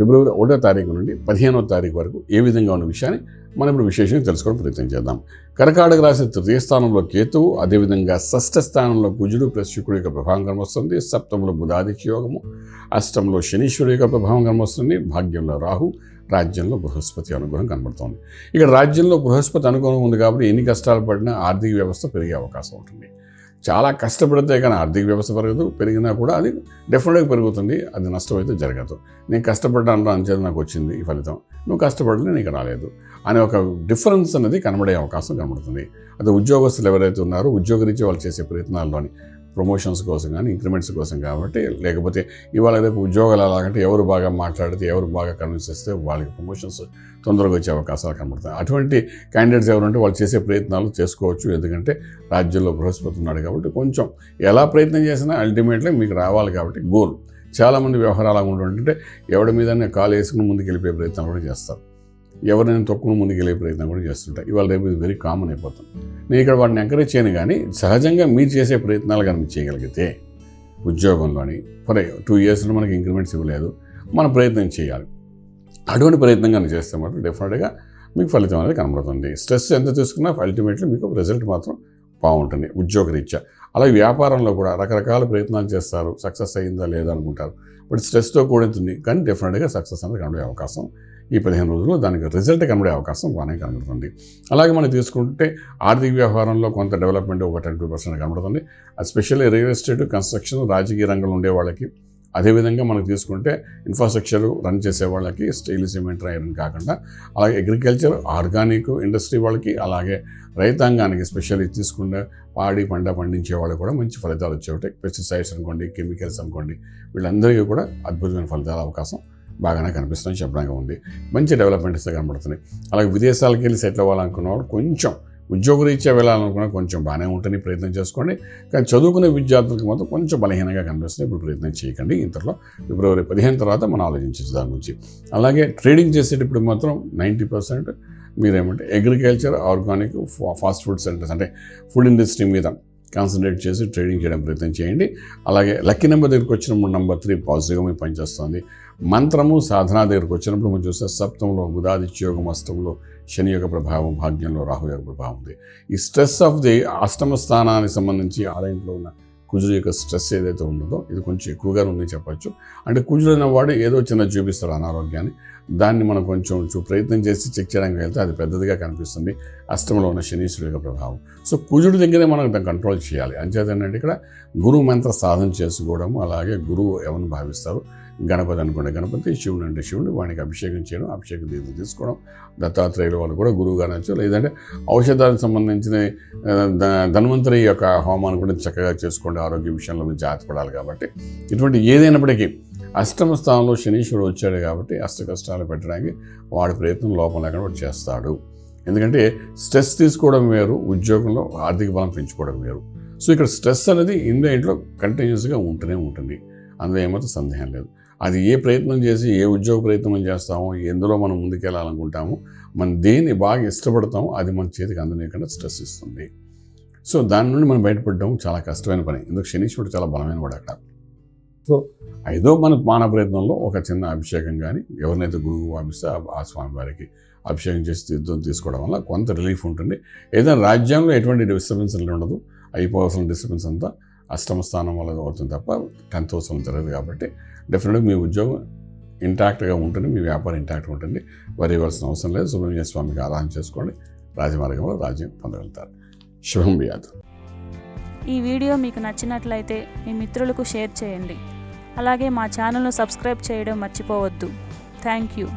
ఫిబ్రవరి 1వ తారీఖు నుండి 15వ తారీఖు వరకు ఏ విధంగా ఉన్న విషయాన్ని మనం ఇప్పుడు విశేషంగా తెలుసుకోవడం ప్రయత్నం చేద్దాం. కర్కాటక రాశి తృతీయ స్థానంలో కేతువు, అదేవిధంగా షష్ఠ స్థానంలో కుజుడు ప్లస్ శుక్రుడు యొక్క ప్రభావం కనబడుతుంది. సప్తమంలో బుధాదిత్య యోగము, అష్టంలో శనీశ్వరుడు యొక్క ప్రభావం కనబడుతుంది. భాగ్యంలో రాహు, రాజ్యంలో బృహస్పతి అనుగ్రహం కనబడుతోంది. ఇక్కడ రాజ్యంలో బృహస్పతి అనుగ్రహం ఉంది కాబట్టి ఎన్ని కష్టాలు పడినా ఆర్థిక వ్యవస్థ పెరిగే అవకాశం ఉంటుంది. చాలా కష్టపడితే కానీ ఆర్థిక వ్యవస్థ పెరగదు, పెరిగినా కూడా అది డెఫినెట్గా పెరుగుతుంది. అది నష్టమైతే జరగదు. నేను కష్టపడ్డాను అంచేది నాకు వచ్చింది ఈ ఫలితం, నువ్వు కష్టపడలే నీకు రాలేదు అనే ఒక డిఫరెన్స్ అనేది కనబడే అవకాశం కనబడుతుంది. అది ఉద్యోగస్తులు ఎవరైతే ఉన్నారో ఉద్యోగరీత్యా వాళ్ళు చేసే ప్రయత్నాల్లోని ప్రమోషన్స్ కోసం కానీ ఇంక్రిమెంట్స్ కోసం కాబట్టి, లేకపోతే ఇవాళ రేపు ఉద్యోగాలు అలాగంటే ఎవరు బాగా మాట్లాడితే ఎవరు బాగా కన్విన్స్ చేస్తే వాళ్ళకి ప్రమోషన్స్ తొందరగా వచ్చే అవకాశాలు కనబడతాయి. అటువంటి క్యాండిడేట్స్ ఎవరంటే వాళ్ళు చేసే ప్రయత్నాలు చేసుకోవచ్చు. ఎందుకంటే రాజ్యంలో బృహస్పతి ఉన్నాడు కాబట్టి కొంచెం ఎలా ప్రయత్నం చేసినా అల్టిమేట్లీ మీకు రావాలి కాబట్టి గోల్. చాలామంది వ్యవహారాలు అలా ఉంటుంటే ఎవరి మీద కాలు వేసుకుని ముందుకు వెళ్ళిపోయే ప్రయత్నాలు కూడా చేస్తారు, ఎవరైనా తొక్కుని ముందుకు వెళ్ళే ప్రయత్నం కూడా చేస్తుంటారు. ఇవాళ రేపు ఇది వెరీ కామన్ అయిపోతుంది. నేను ఇక్కడ వాటిని ఎంకరేజ్ చేయను, కానీ సహజంగా మీరు చేసే ప్రయత్నాలు కానీ మీరు చేయగలిగితే ఉద్యోగంలోని ఫర్ 2 yearsలో మనకి ఇంక్రిమెంట్స్ ఇవ్వలేదు, మనం ప్రయత్నం చేయాలి. అటువంటి ప్రయత్నం కానీ చేస్తే మాత్రం డెఫినెట్గా మీకు ఫలితం అనేది కనబడుతుంది. స్ట్రెస్ ఎంత తీసుకున్నా అల్టిమేట్లీ మీకు రిజల్ట్ మాత్రం బాగుంటుంది ఉద్యోగరీత్యా. అలాగే వ్యాపారంలో కూడా రకరకాల ప్రయత్నాలు చేస్తారు, సక్సెస్ అయ్యిందా లేదా అనుకుంటారు, బట్ స్ట్రెస్తో కూడుతుంది. కానీ డెఫినెట్గా సక్సెస్ అనేది కనబడే అవకాశం ఈ 15 రోజుల్లో దానికి రిజల్ట్ కనబడే అవకాశం బాగానే కనబడుతుంది. అలాగే మనం తీసుకుంటే ఆర్థిక వ్యవహారంలో కొంత డెవలప్మెంట్ ఒక 10-20% కనబడుతుంది. ఎస్పెషల్లీ రియల్ ఎస్టేట్, కన్స్ట్రక్షన్, రాజకీయ రంగంలో ఉండే వాళ్ళకి, అదేవిధంగా మనం తీసుకుంటే ఇన్ఫ్రాస్ట్రక్చర్ రన్ చేసే వాళ్ళకి, స్టీల్, సిమెంట్, ఐరన్ కాకుండా అలాగే అగ్రికల్చర్, ఆర్గానిక్ ఇండస్ట్రీ వాళ్ళకి, అలాగే రైతాంగానికి స్పెషల్లీ తీసుకుంటే పాడి పంట పండించే వాళ్ళకి కూడా మంచి ఫలితాలు వచ్చేవి. పెస్టిసైడ్స్ అనుకోండి, కెమికల్స్ అనుకోండి, వీళ్ళందరికీ కూడా అద్భుతమైన ఫలితాల అవకాశం బాగానే కనిపిస్తుందని చెప్పడానికి ఉంది. మంచి డెవలప్మెంట్స్ కనబడుతున్నాయి. అలాగే విదేశాలకు వెళ్ళి సెటిల్ అవ్వాలనుకున్న వాళ్ళు కొంచెం ఉద్యోగరీత్యా వెళ్ళాలనుకున్నా కొంచెం బాగానే ఉంటుంది, ప్రయత్నం చేసుకోండి. కానీ చదువుకునే విద్యార్థులకు మాత్రం కొంచెం బలహీనంగా కనిపిస్తుంది. ఇప్పుడు ప్రయత్నం చేయకండి. ఇంతలో ఫిబ్రవరి 15 తర్వాత మనం ఆలోచించవచ్చు దాని గురించి. అలాగే ట్రేడింగ్ చేసేటప్పుడు మాత్రం 90% మీరేమంటే agriculture, organic, fast food centres అంటే ఫుడ్ ఇండస్ట్రీ మీద కాన్సన్ట్రేట్ చేసి ట్రేడింగ్ చేయడం ప్రయత్నం చేయండి. అలాగే లక్కీ నెంబర్ దగ్గరికి వచ్చినప్పుడు నెంబర్ 3 పాజిటివ్గా మీకు పనిచేస్తుంది. మంత్రము, సాధన దగ్గరికి వచ్చినప్పుడు మనం చూస్తే సప్తంలో బుధాదిత్య యోగం, అష్టంలో శని యొక్క ప్రభావం, భాగ్యంలో రాహు యొక్క ప్రభావం ఉంది. ఈ స్ట్రెస్ ఆఫ్ ది అష్టమ స్థానానికి సంబంధించి 6 ఇంట్లో ఉన్న కుజుడు యొక్క స్ట్రెస్ ఏదైతే ఉంటుందో ఇది కొంచెం ఎక్కువగా ఉందని చెప్పచ్చు. అంటే కుజుడు అనేవాడు ఏదో చిన్న చూపిస్తాడు అనారోగ్యాన్ని, దాన్ని మనం కొంచెం ప్రయత్నం చేసి చెక్ చేయడానికి వెళ్తే అది పెద్దదిగా కనిపిస్తుంది. అష్టంలో ఉన్న శనీశ్వరుడు యొక్క ప్రభావం. సో కుజుడి దగ్గరే మనం దాన్ని కంట్రోల్ చేయాలి. అంచేత ఏంటంటే ఇక్కడ గురువు మంత్ర సాధన చేసుకోవడము, అలాగే గురువు ఎవరిని భావిస్తారు, గణపతి అనుకుంటే గణపతి, శివుడు అంటే శివుడు, వానికి అభిషేకం చేయడం, అభిషేకం తీర్థం తీసుకోవడం, దత్తాత్రేయుల వాళ్ళు కూడా గురువుగా నచ్చు. లేదంటే ఔషధాలకు సంబంధించిన ధన్వంతరి యొక్క హోమాన్ని కూడా చక్కగా చేసుకోండి. ఆరోగ్య విషయంలో మీరు జాగ్రత్త పడాలి కాబట్టి ఇటువంటి ఏదైనప్పటికీ అష్టమ స్థానంలో శనీశ్వరుడు వచ్చాడు కాబట్టి అష్ట కష్టాలు పెట్టడానికి వాడి ప్రయత్నం లోపం లేకుండా వాడు చేస్తాడు. ఎందుకంటే స్ట్రెస్ తీసుకోవడం వేరు, ఉద్యోగంలో ఆర్థిక బలం పెంచుకోవడం వేరు. సో ఇక్కడ స్ట్రెస్ అనేది ఇంట్లో కంటిన్యూస్గా ఉంటూనే ఉంటుంది, అందులో ఏమాత్రం సందేహం లేదు. అది ఏ ప్రయత్నం చేసి ఏ ఉద్యోగ ప్రయత్నం చేస్తామో, ఎందులో మనం ముందుకెళ్ళాలనుకుంటామో, మనం దేన్ని బాగా ఇష్టపడతామో అది మన చేతికి అందనీయకుండా స్ట్రెస్ ఇస్తుంది. సో దాని నుండి మనం బయటపడడం చాలా కష్టమైన పని. ఎందుకు శనీశ్వరుడు చాలా బలమైన వాడు అక్కడ. సో ఐదో మన మానవ ప్రయత్నంలో ఒక చిన్న అభిషేకం కానీ, ఎవరినైతే గురువు భావిస్తే ఆ స్వామి వారికి అభిషేకం చేసి తీర్థం తీసుకోవడం వల్ల కొంత రిలీఫ్ ఉంటుంది. ఏదైనా రాజ్యంలో ఎటువంటి డిస్టర్బెన్స్ ఉండదు. అయిపోవాల్సిన డిస్టర్బెన్స్ అంతా అష్టమ స్థానం వల్ల అవుతుంది తప్ప 10th house జరగదు. కాబట్టి డెఫినెట్గా మీ ఉద్యోగం ఇంటాక్ట్గా ఉంటుంది, మీ వ్యాపారం ఇంటాక్ట్గా ఉంటుంది. వరి ఇవ్వాల్సిన అవసరం లేదు. సుబ్రహ్మణ్య స్వామికి ఆరాధన చేసుకోండి, రాజమార్గంలో రాజ్యం పొందగలుగుతారు. శుభం బియాదు. ఈ వీడియో మీకు నచ్చినట్లయితే మీ మిత్రులకు షేర్ చేయండి. అలాగే మా ఛానల్ను సబ్స్క్రైబ్ చేయడం మర్చిపోవద్దు. Thank you.